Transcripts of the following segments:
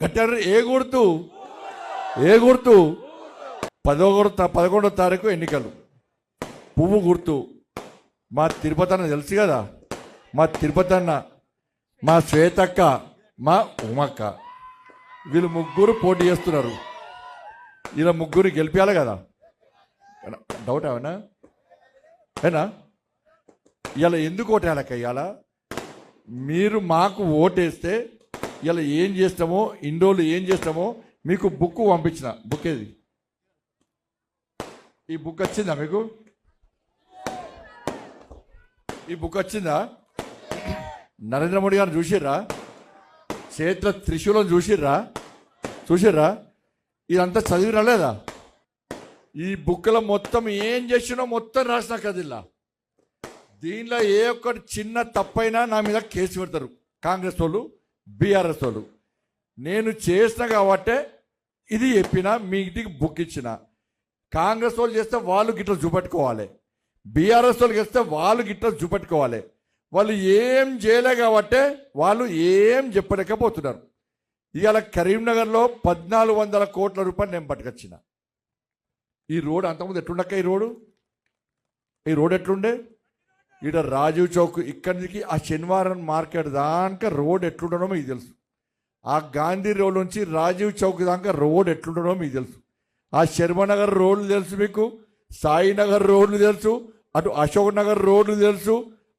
కట్టారు. ఏ గుర్తు? ఏ గుర్తు? 11వ తారీఖు ఎన్నికలు. పువ్వు గుర్తు. మా తిరుపతి అన్న తెలుసు కదా, మా తిరుపతి అన్న, మా శ్వేతక్క, మా ఉమక్క, వీళ్ళు ముగ్గురు పోటీ చేస్తున్నారు. ఇలా ముగ్గురు గెలిపించాలి కదా. డౌట్ ఏమన్నా? ఏనా? ఇలా ఎందుకు ఓటేయాలక్క? ఇవాళ మీరు మాకు ఓటేస్తే ఇలా ఏం చేస్తామో, ఇన్ని రోజులు ఏం చేస్తామో మీకు బుక్ పంపించిన. బుక్ ఏది? ఈ బుక్ వచ్చిందా మీకు? ఈ బుక్ వచ్చిందా? నరేంద్ర మోడీ గారిని చూసిర్రా? చేతిలో త్రిశూలం చూసిర్రా? ఇదంతా చదివినా లేదా? ఈ బుక్లో మొత్తం ఏం చేసినో మొత్తం రాసిన కదిల్లా. దీనిలో ఏ ఒక్కటి చిన్న తప్పైనా నా మీద కేసు పెడతారు కాంగ్రెస్ వాళ్ళు, బీఆర్ఎస్ వాళ్ళు. నేను చేసిన కాబట్టే ఇది చెప్పిన, మీ ఇంటికి బుక్ ఇచ్చిన. కాంగ్రెస్ వాళ్ళు చేస్తే వాళ్ళు గిట్ల చూపెట్టుకోవాలి, బీఆర్ఎస్ వాళ్ళు చేస్తే వాళ్ళు గిట్ల చూపెట్టుకోవాలి. వాళ్ళు ఏం చేయలే కాబట్టే వాళ్ళు ఏం చెప్పలేకపోతున్నారు. ఇవాళ కరీంనగర్లో 1400 కోట్ల రూపాయలు నేను పట్టుకొచ్చిన. ఈ రోడ్ అంతకుముందు ఎట్లుండక్క? ఈ రోడ్ ఎట్లుండే? ఇక్కడ రాజీవ్ చౌక్ ఇక్కడి నుంచి ఆ శనివారం మార్కెట్ దాకా రోడ్ ఎట్లుండడో మీకు తెలుసు. ఆ గాంధీ రోడ్ నుంచి రాజీవ్ చౌక్ దాకా రోడ్ ఎట్లుండడో మీకు తెలుసు. ఆ శర్మనగర్ రోడ్లు తెలుసు మీకు, సాయినగర్ రోడ్లు తెలుసు, అటు అశోక్ నగర్ రోడ్లు తెలుసు,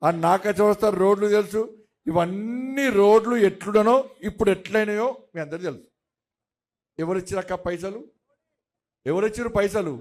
ఆ నాక చౌరస్తా రోడ్లు తెలుసు. ఇవన్నీ రోడ్లు ఎట్లుడనో ఇప్పుడు ఎట్లయినాయో మీ అందరికీ తెలుసు. ఎవరిచ్చిరక్క పైసలు? ఎవరిచ్చారు పైసలు?